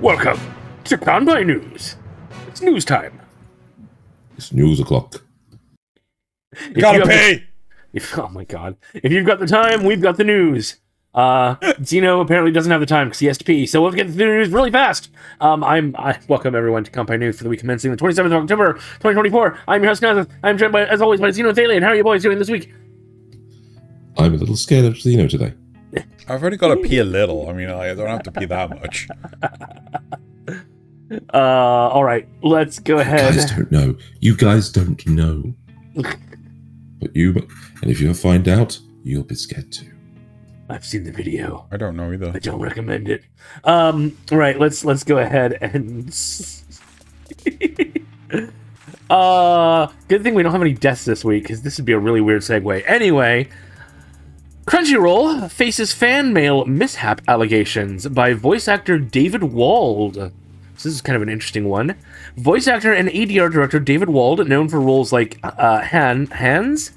Welcome to Kanpai News. It's news time. It's news o'clock. Gotta pay! Oh my god. If you've got the time, we've got the news. Zeno apparently doesn't have the time because he has to pee, so we'll get through the news really fast. I welcome everyone to Kanpai News for the week commencing the 27th of October, 2024. I'm your host, Nasuth. I'm joined by, as always, by Zeno and Thaylien. How are you boys doing this week? I'm a little scared of Zeno today. I've already got to pee a little. I mean, I don't have to pee that much. All right, let's go ahead. You guys don't know. And if you find out, you'll be scared too. I've seen the video. I don't know either. I don't recommend it. Right, let's go ahead and good thing we don't have any deaths this week, because this would be a really weird segue. Anyway, Crunchyroll faces fan mail mishap allegations by voice actor David Wald. So this is kind of an interesting one. Voice actor and ADR director David Wald, known for roles like Hans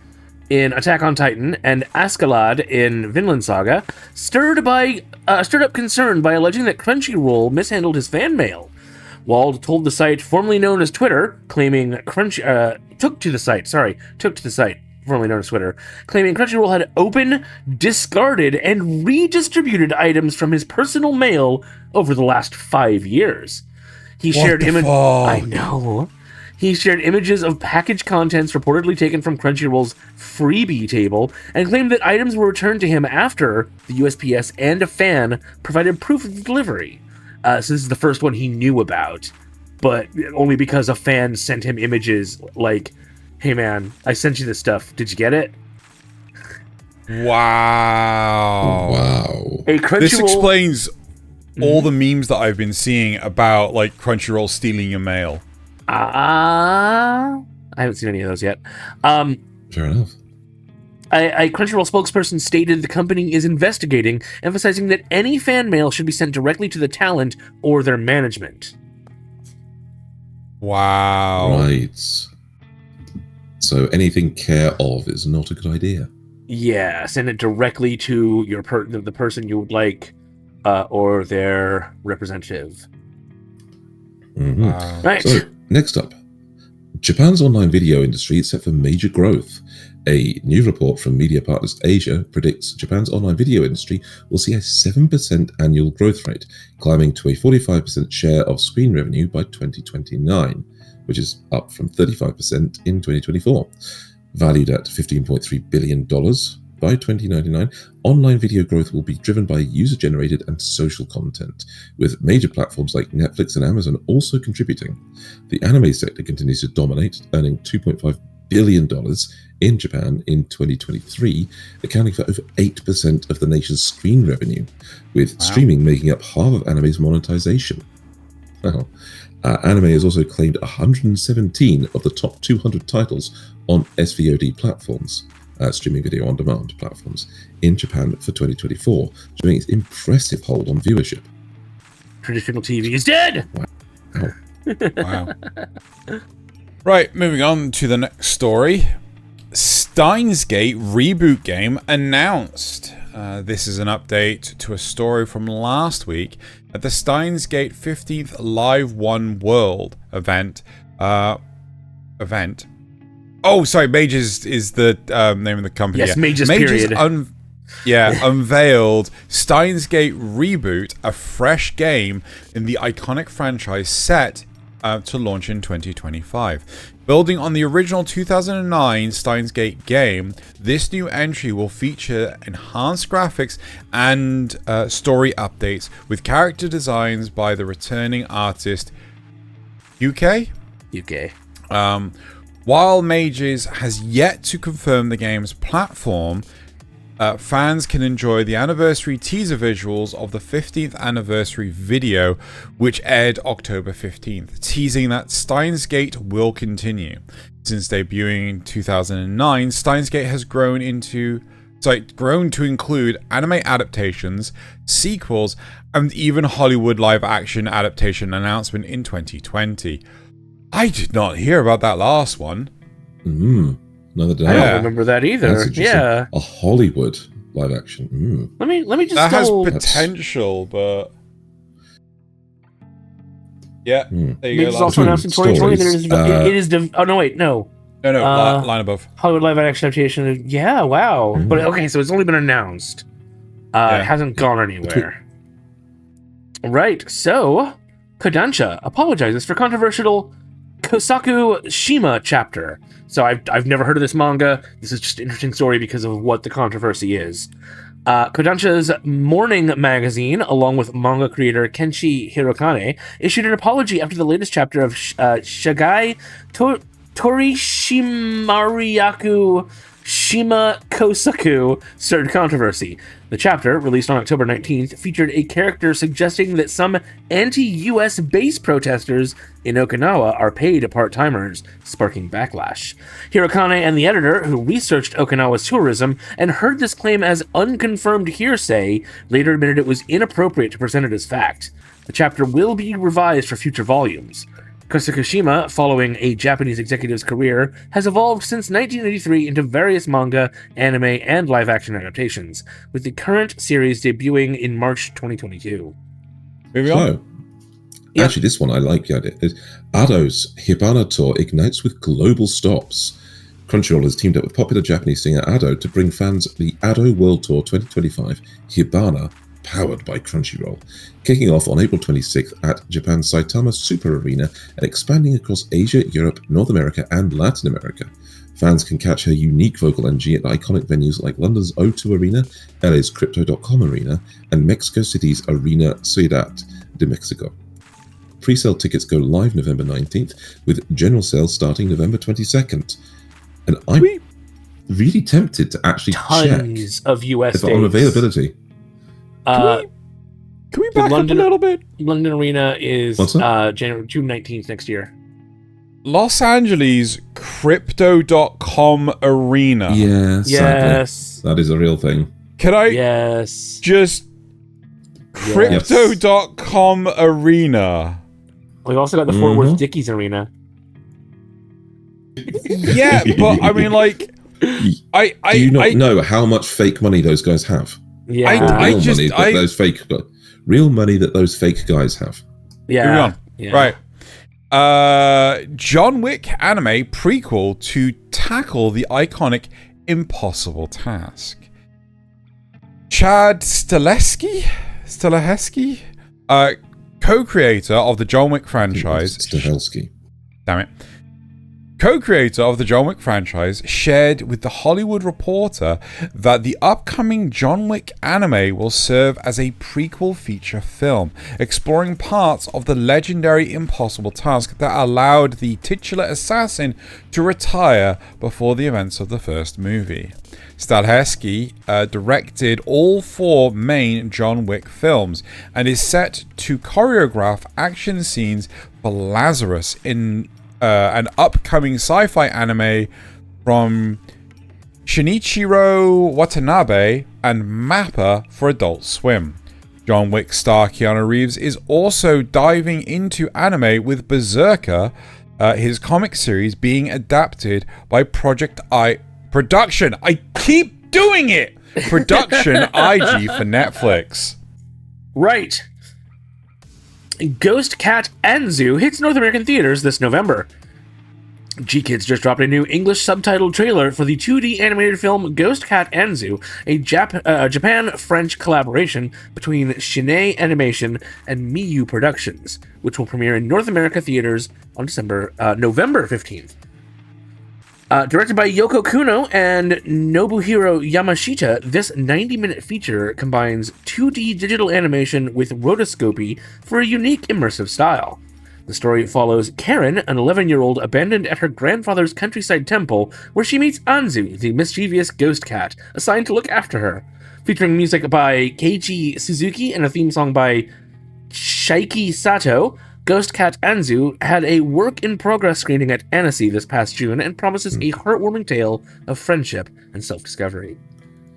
in Attack on Titan and Askeladd in Vinland Saga, stirred up concern by alleging that Crunchyroll mishandled his fan mail. Wald told the site, formerly known as Twitter, claiming took to the site, formerly known as Twitter, claiming Crunchyroll had opened, discarded, and redistributed items from his personal mail over the last 5 years. He shared images. I know. He shared images of package contents reportedly taken from Crunchyroll's freebie table and claimed that items were returned to him after the USPS and a fan provided proof of the delivery. So this is the first one he knew about, but only because a fan sent him images like, "Hey man, I sent you this stuff. Did you get it?" Wow. This explains all the memes that I've been seeing about like Crunchyroll stealing your mail. I haven't seen any of those yet. Fair enough. A Crunchyroll spokesperson stated the company is investigating, emphasizing that any fan mail should be sent directly to the talent or their management. Wow. Right. So anything care of is not a good idea. Yeah, send it directly to your the person you would like, or their representative. Mm-hmm. Right. So next up, Japan's online video industry is set for major growth. A new report from Media Partners Asia predicts Japan's online video industry will see a 7% annual growth rate, climbing to a 45% share of screen revenue by 2029, which is up from 35% in 2024. Valued at $15.3 billion by 2099, online video growth will be driven by user-generated and social content, with major platforms like Netflix and Amazon also contributing. The anime sector continues to dominate, earning $2.5 billion in Japan in 2023, accounting for over 8% of the nation's screen revenue, with streaming making up half of anime's monetization. Wow. Anime has also claimed 117 of the top 200 titles on SVOD platforms, streaming video on demand platforms, in Japan for 2024, showing its impressive hold on viewership. Traditional TV is dead! Wow. Wow. Right, moving on to the next story. Steins Gate reboot game announced. This is an update to a story from last week at the Steins Gate 15th Live One World event. Oh, sorry, Mages is the name of the company. Yes, Mages period. Unveiled Steins Gate Reboot, a fresh game in the iconic franchise set to launch in 2025. Building on the original 2009 Steins Gate game, this new entry will feature enhanced graphics and story updates with character designs by the returning artist UK. While Mages has yet to confirm the game's platform, fans can enjoy the anniversary teaser visuals of the 15th anniversary video, which aired October 15th, teasing that Steins Gate will continue. Since debuting in 2009, Steins Gate has grown to include anime adaptations, sequels, and even Hollywood live-action adaptation announcement in 2020. I did not hear about that last one. Neither did I don't remember that either. Yeah, a Hollywood live action. Let me just. That has potential, but Yeah, there you Maybe go. it's also announced in 2020. Oh no, wait, no. No, line above. Hollywood live action adaptation. Yeah, wow. But okay, so it's only been announced. It hasn't gone anywhere. Right. So, Kodansha apologizes for controversial Kōsaku Shima chapter. So I've never heard of this manga. This is just an interesting story because of what the controversy is. Kodansha's Morning magazine, along with manga creator Kenshi Hirokane, issued an apology after the latest chapter of Shagai Torishimariyaku Shima Kōsaku stirred controversy. The chapter, released on October 19th, featured a character suggesting that some anti-US base protesters in Okinawa are paid part-timers, sparking backlash. Hirokane and the editor, who researched Okinawa's tourism and heard this claim as unconfirmed hearsay, later admitted it was inappropriate to present it as fact. The chapter will be revised for future volumes. Kōsaku Shima, following a Japanese executive's career, has evolved since 1983 into various manga, anime, and live-action adaptations, with the current series debuting in March 2022. Moving on. So, actually, this one I like the idea. Ado's Hibana tour ignites with global stops. Crunchyroll has teamed up with popular Japanese singer Ado to bring fans the Ado World Tour 2025 Hibana, powered by Crunchyroll, kicking off on April 26th at Japan's Saitama Super Arena and expanding across Asia, Europe, North America, and Latin America. Fans can catch her unique vocal energy at iconic venues like London's O2 Arena, LA's Crypto.com Arena, and Mexico City's Arena Ciudad de Mexico. Pre-sale tickets go live November 19th, with general sales starting November 22nd. And I'm really tempted to actually Tons check of US if on availability. Can we back up a little bit? London Arena is June 19th next year. Los Angeles Crypto.com Arena. Yes. Yes. That is a real thing. Can I Yes. just... Crypto.com Arena. We've also got the Fort Worth Dickies Arena. Yeah, but I mean, like... Do you not know how much fake money those guys have? Yeah. Real money that those fake guys have. Yeah. Right. John Wick anime prequel to tackle the iconic Impossible Task. Chad Stahelski, co-creator of the John Wick franchise. Stahelski. Damn it. Co-creator of the John Wick franchise, shared with The Hollywood Reporter that the upcoming John Wick anime will serve as a prequel feature film, exploring parts of the legendary Impossible Task that allowed the titular assassin to retire before the events of the first movie. Stahelski directed all 4 main John Wick films and is set to choreograph action scenes for Lazarus in an upcoming sci-fi anime from Shinichiro Watanabe and Mappa for Adult Swim. John Wick star Keanu Reeves is also diving into anime with Berserker, his comic series being adapted by Production. I keep doing it! Production IG for Netflix. Right. Ghost Cat Anzu hits North American theaters this November. G-Kids just dropped a new English subtitled trailer for the 2D animated film Ghost Cat Anzu, a Japan-French collaboration between Shinei Animation and Miyu Productions, which will premiere in North America theaters on November 15th. Directed by Yoko Kuno and Nobuhiro Yamashita, this 90-minute feature combines 2D digital animation with rotoscopy for a unique immersive style. The story follows Karen, an 11-year-old abandoned at her grandfather's countryside temple, where she meets Anzu, the mischievous ghost cat, assigned to look after her. Featuring music by Keiichi Suzuki and a theme song by Shaiki Sato, Ghost Cat Anzu had a work-in-progress screening at Annecy this past June and promises a heartwarming tale of friendship and self-discovery.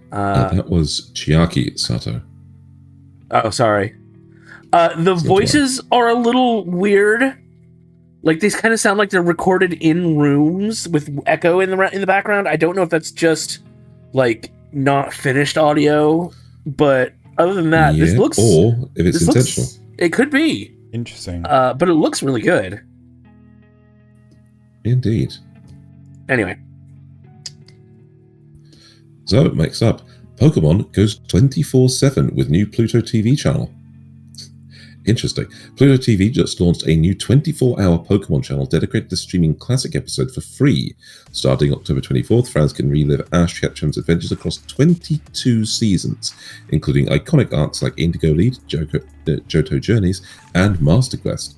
That was Chiaki Sato. Oh, sorry. The voices are a little weird. Like, they kind of sound like they're recorded in rooms with echo in the background. I don't know if that's just, like, not finished audio, but other than that, this looks... Or if it's intentional. It could be. Interesting. But it looks really good. Indeed. Anyway. So, next up, Pokemon goes 24/7 with new Pluto TV channel. Interesting. Pluto TV just launched a new 24-hour Pokemon channel dedicated to streaming classic episodes for free. Starting October 24th, fans can relive Ash Ketchum's adventures across 22 seasons, including iconic arcs like Indigo Lead, Johto Journeys, and Master Quest.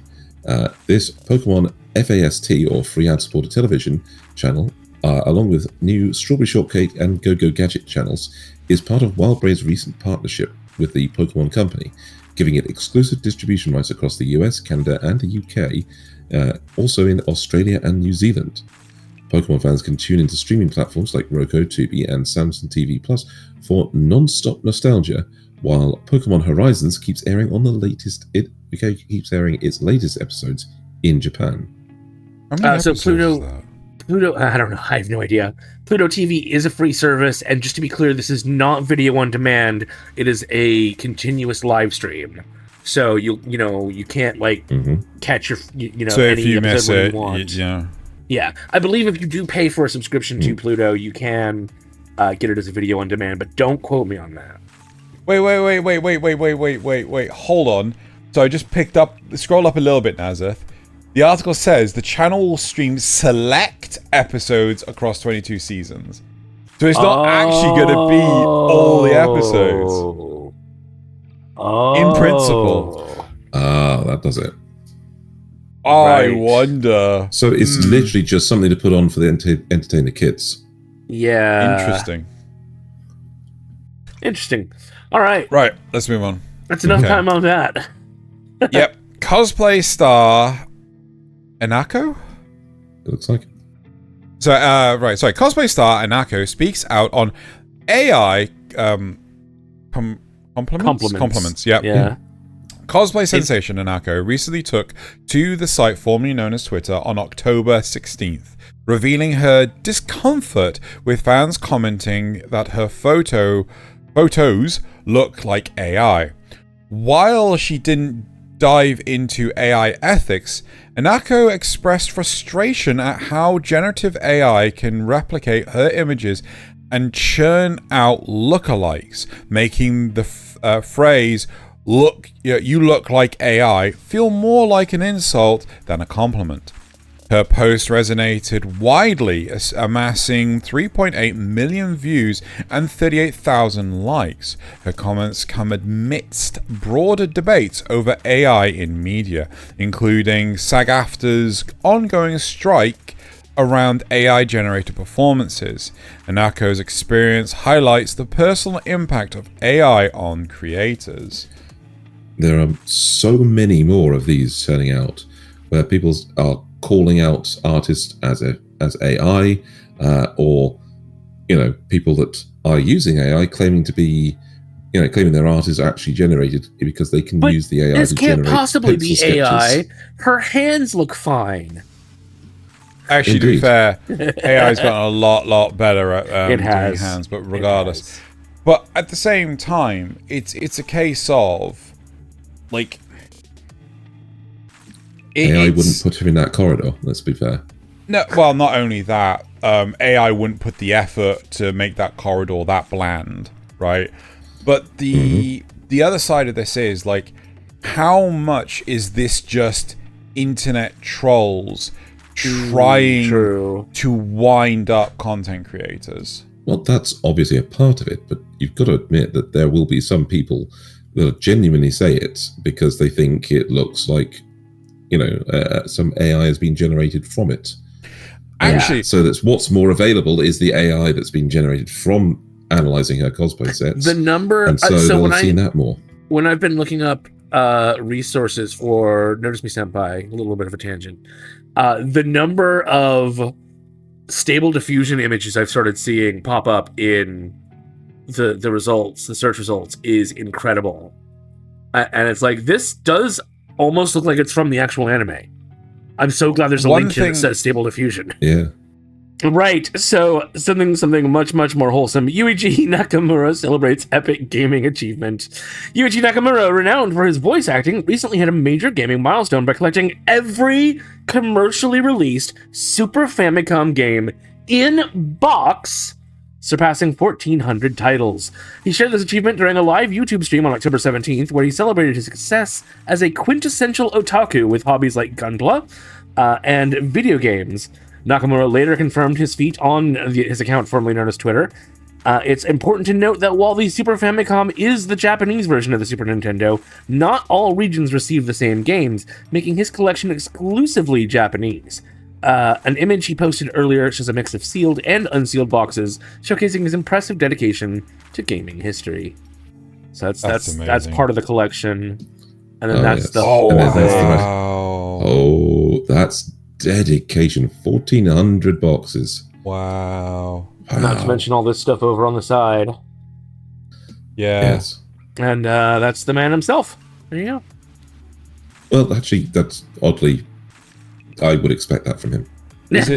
This Pokemon FAST, or Free Ad-Supported Television channel, along with new Strawberry Shortcake and Go-Go Gadget channels, is part of WildBrain's recent partnership with the Pokemon Company, giving it exclusive distribution rights across the US, Canada, and the UK, also in Australia and New Zealand. Pokemon fans can tune into streaming platforms like Roku, Tubi, and Samsung TV Plus for non-stop nostalgia, while Pokemon Horizons keeps airing its latest episodes in Japan. So Pluto, I don't know, I have no idea. Pluto TV is a free service, and just to be clear, this is not video on demand. It is a continuous live stream. So you can't catch your so if any you episode miss when it, you want. Yeah. I believe if you do pay for a subscription to Pluto, you can get it as a video on demand, but don't quote me on that. Wait. Hold on. So I just scroll up a little bit, Nasuth. The article says the channel will stream select episodes across 22 seasons. So it's not actually going to be all the episodes. In principle. That does it. I wonder. So it's literally just something to put on for the entertain the kids. Yeah. Interesting. All right. Right, let's move on. That's enough time on that. Yep. Cosplay star Enako? It looks like. So, Cosplay star Enako speaks out on AI compliments. Yep. Yeah. Cosplay sensation Enako recently took to the site formerly known as Twitter on October 16th, revealing her discomfort with fans commenting that her photos look like AI. While she didn't dive into AI ethics, Enako expressed frustration at how generative AI can replicate her images and churn out lookalikes, making the phrase "you look like AI" feel more like an insult than a compliment. Her post resonated widely, amassing 3.8 million views and 38,000 likes. Her comments come amidst broader debates over AI in media, including SAG-AFTRA's ongoing strike around AI-generated performances. Enako's experience highlights the personal impact of AI on creators. There are so many more of these turning out, where people are calling out artists as AI, or people that are using AI claiming to be, claiming their art is actually generated because they can use the AI to generate. This can't possibly be AI. sketches. Her hands look fine. Actually, to be fair, AI's gotten a lot better at doing hands, but regardless. But at the same time, it's a case of AI wouldn't put her in that corridor, let's be fair. No, well, not only that, AI wouldn't put the effort to make that corridor that bland, right? But the other side of this is, how much is this just internet trolls trying to wind up content creators? Well, that's obviously a part of it, but you've got to admit that there will be some people that genuinely say it because they think it looks like some AI has been generated from it. Actually, so that's what's more available is the AI that's been generated from analyzing her cosplay sets. The number, and so they'll see that more. When I've been looking up resources for Notice Me Senpai, a little bit of a tangent, the number of stable diffusion images I've started seeing pop up in the results, the search results, is incredible. And it's like, this does almost look like it's from the actual anime. I'm so glad there's a link here that says stable diffusion. Yeah. Right, so something much more wholesome. Yūichi Nakamura celebrates epic gaming achievement. Yūichi Nakamura, renowned for his voice acting, recently had a major gaming milestone by collecting every commercially released Super Famicom game in box, surpassing 1,400 titles. He shared this achievement during a live YouTube stream on October 17th, where he celebrated his success as a quintessential otaku with hobbies like Gunpla and video games. Nakamura later confirmed his feat on his account formerly known as Twitter. It's important to note that while the Super Famicom is the Japanese version of the Super Nintendo, not all regions receive the same games, making his collection exclusively Japanese. An image he posted earlier shows a mix of sealed and unsealed boxes, showcasing his impressive dedication to gaming history. So that's part of the collection, and then that's the whole thing. Oh, that's dedication. 1,400 boxes. Wow. Not to mention all this stuff over on the side. Yeah. Yes. And that's the man himself. There you go. Well, actually, that's oddly, I would expect that from him. Is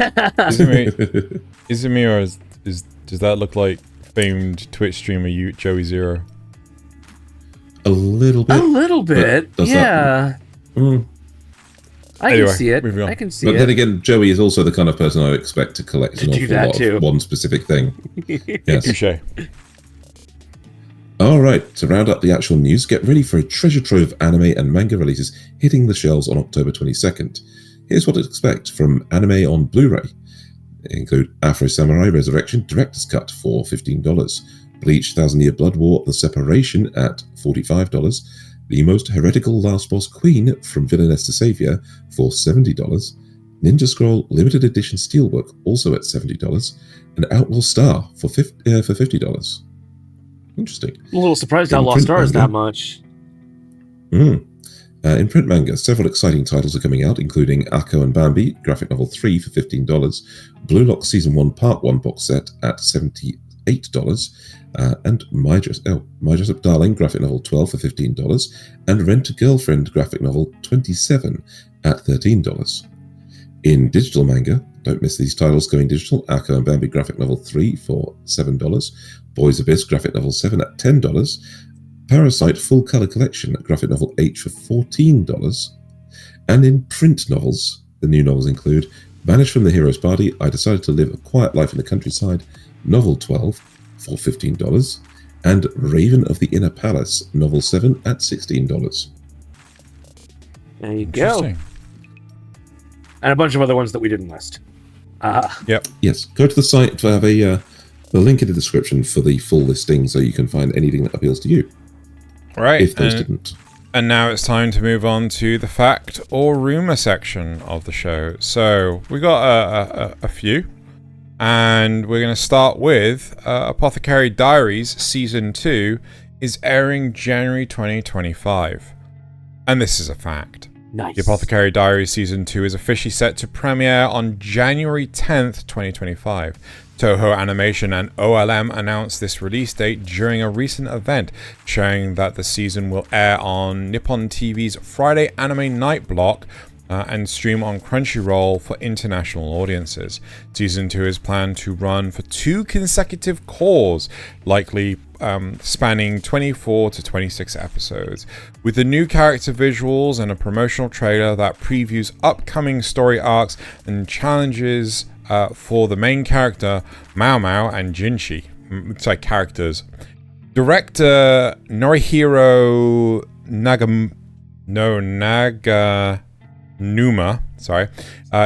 it me, or does that look like famed Twitch streamer Joey Zero? A little bit. Yeah. I can see it. I can see it. But then again, Joey is also the kind of person I would expect to collect an awful lot of one specific thing. Yes. Touché. All right, to round up the actual news, get ready for a treasure trove of anime and manga releases hitting the shelves on October 22nd. Here's what to expect from anime on Blu-ray. They include Afro Samurai Resurrection Director's Cut for $15, Bleach 1,000 Year Blood War The Separation at $45, The Most Heretical Last Boss Queen from Villainess to Savior for $70, Ninja Scroll Limited Edition Steelbook also at $70, and Outlaw Star for $50. Interesting. I'm a little surprised Outlaw Star is that much. In print manga, several exciting titles are coming out, including Akko and Bambi, graphic novel 3 for $15, Blue Lock Season 1 Part 1 box set at $78, and My Dress Up Darling graphic novel 12 for $15, and Rent a Girlfriend graphic novel 27 at $13. In digital manga, don't miss these titles going digital, Akko and Bambi graphic novel 3 for $7, Boys Abyss graphic novel 7 at $10, Parasite Full Color Collection graphic novel 8 for $14, and in print novels, the new novels include Banished from the Hero's Body, I Decided to Live a Quiet Life in the Countryside, novel 12 for $15, and Raven of the Inner Palace, novel 7 at $16. There you go. And a bunch of other ones that we didn't list. Yep. Yes, go to the site to have the link in the description for the full listing so you can find anything that appeals to you. Right. If those didn't. And now it's time to move on to the fact or rumor section of the show. So we got a few, and we're going to start with Apothecary Diaries Season 2 is airing January 2025. And this is a fact. Nice. The Apothecary Diaries Season 2 is officially set to premiere on January 10th, 2025. Toho Animation and OLM announced this release date during a recent event, showing that the season will air on Nippon TV's Friday Anime Night block and stream on Crunchyroll for international audiences. Season 2 is planned to run for 2 consecutive cours, likely spanning 24 to 26 episodes. With the new character visuals and a promotional trailer that previews upcoming story arcs and challenges for the main character, Mao Mao and Jinchi. Sorry, characters. Director Norihiro Naganuma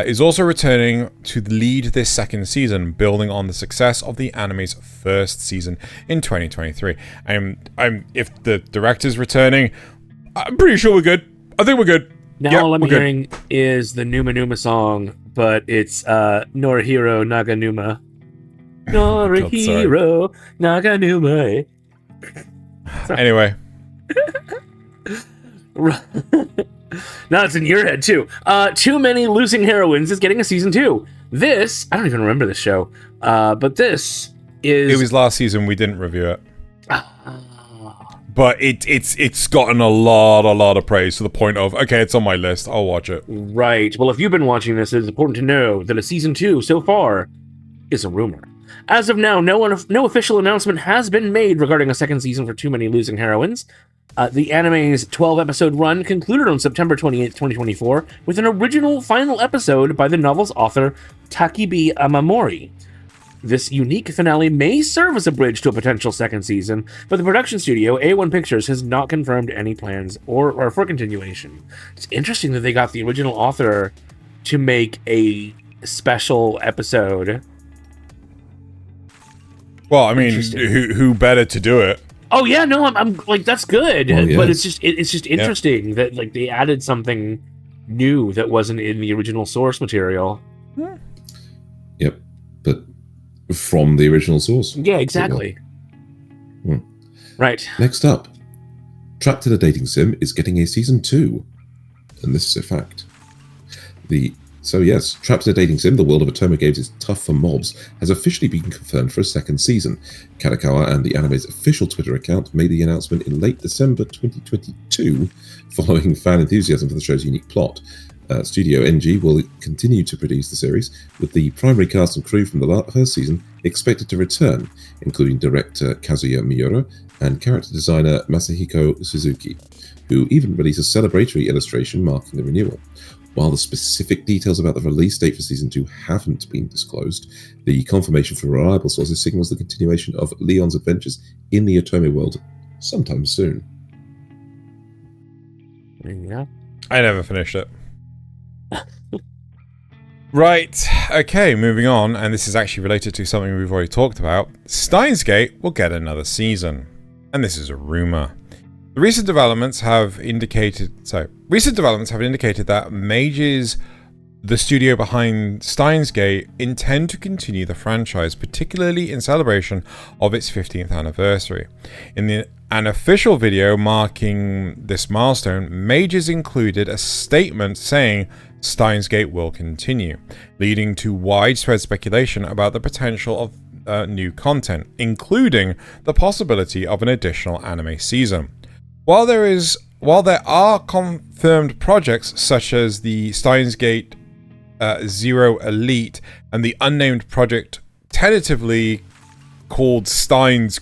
is also returning to lead this second season, building on the success of the anime's first season in 2023. If the director's returning, I'm pretty sure we're good. I think we're good. Now all I'm hearing is the Numa Numa song, but it's Norihiro Naganuma. Norihiro Naganuma. Anyway. Now it's in your head, too. Too Many Losing Heroines is getting a season 2. This, I don't even remember this show, but this is... It was last season, we didn't review it. But it's gotten a lot of praise to the point of, okay, it's on my list, I'll watch it. Right. Well, if you've been watching this, it's important to know that a season 2 so far is a rumor. As of now, no official announcement has been made regarding a second season for Too Many Losing Heroines. The anime's 12-episode run concluded on September 28th, 2024, with an original final episode by the novel's author, Takebi Amamori. This unique finale may serve as a bridge to a potential second season, but the production studio, A1 Pictures, has not confirmed any plans or for continuation. It's interesting that they got the original author to make a special episode. Well, I mean, who better to do it? Oh yeah, no, I'm like, that's good, well, yes. but it's just interesting that like they added something new that wasn't in the original source material. Yep, but from the original source. Yeah, exactly. Right. Next up, Trapped in a Dating Sim is getting a season 2, and this is a fact. So yes, Trapped in a Dating Sim, the world of Otome games is tough for mobs, has officially been confirmed for a second season. Kadokawa and the anime's official Twitter account made the announcement in late December 2022, following fan enthusiasm for the show's unique plot. Studio NG will continue to produce the series, with the primary cast and crew from the first season expected to return, including director Kazuya Miura and character designer Masahiko Suzuki, who even released a celebratory illustration marking the renewal. While the specific details about the release date for Season 2 haven't been disclosed, the confirmation from reliable sources signals the continuation of Leon's adventures in the Otome world sometime soon. Yeah. I never finished it. Right, okay, moving on, and this is actually related to something we've already talked about. Steins Gate will get another season, and this is a rumor. Recent developments have indicated that Mages, the studio behind Steins Gate, intend to continue the franchise, particularly in celebration of its 15th anniversary. In an official video marking this milestone, Mages included a statement saying Steins Gate will continue, leading to widespread speculation about the potential of new content, including the possibility of an additional anime season. While there are confirmed projects such as the Steins Gate Zero Elite and the unnamed project tentatively called Steins ?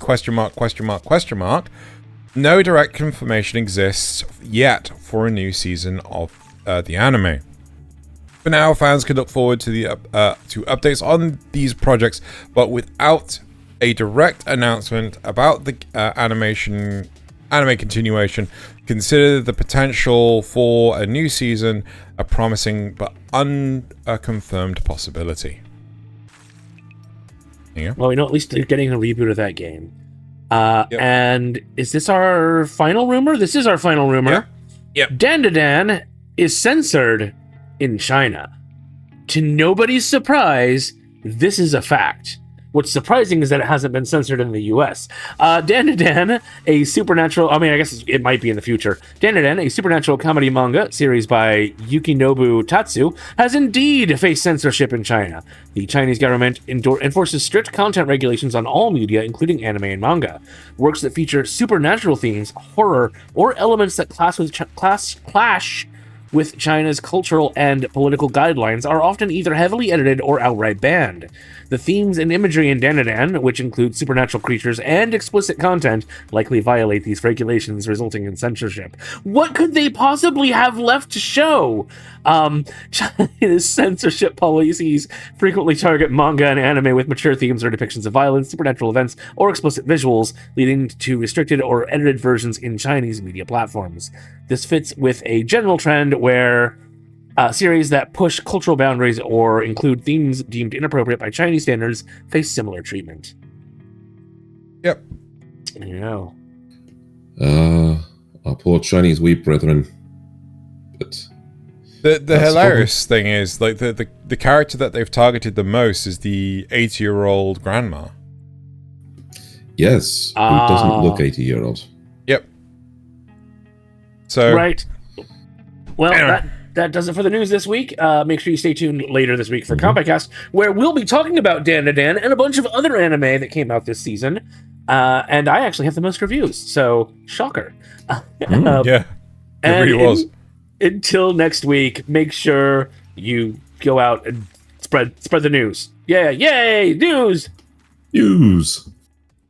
No direct confirmation exists yet for a new season of the anime. For now, fans can look forward to to updates on these projects, but without a direct announcement about the anime continuation, consider the potential for a new season a promising but unconfirmed possibility. Yeah. Well, we know at least they're getting a reboot of that game. Yep. And is this our final rumor? This is our final rumor. Yep. Dandadan is censored in China. To nobody's surprise, this is a fact. What's surprising is that it hasn't been censored in the US. Dandadan, a supernatural... I mean, I guess it might be in the future. Dandadan, a supernatural comedy manga series by Yukinobu Tatsu, has indeed faced censorship in China. The Chinese government enforces strict content regulations on all media, including anime and manga. Works that feature supernatural themes, horror, or elements that clash with China's cultural and political guidelines are often either heavily edited or outright banned. The themes and imagery in Dandadan, which include supernatural creatures and explicit content, likely violate these regulations, resulting in censorship. What could they possibly have left to show? China's censorship policies frequently target manga and anime with mature themes or depictions of violence, supernatural events, or explicit visuals, leading to restricted or edited versions in Chinese media platforms. This fits with a general trend where series that push cultural boundaries or include themes deemed inappropriate by Chinese standards face similar treatment. Yep. Yeah. Our poor Chinese weeb brethren. But the hilarious thing is, like, the character that they've targeted the most is the 80-year-old grandma. Yes, who doesn't look 80-year-old. Yep. So right. Well, anyway. that does it for the news this week. Make sure you stay tuned later this week for Kanpai Cast, where we'll be talking about Dandadan and a bunch of other anime that came out this season. And I actually have the most reviews, so shocker. Yeah, it really was. Until next week, make sure you go out and Spread the news. Yeah, yay, news. News.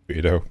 Weirdo.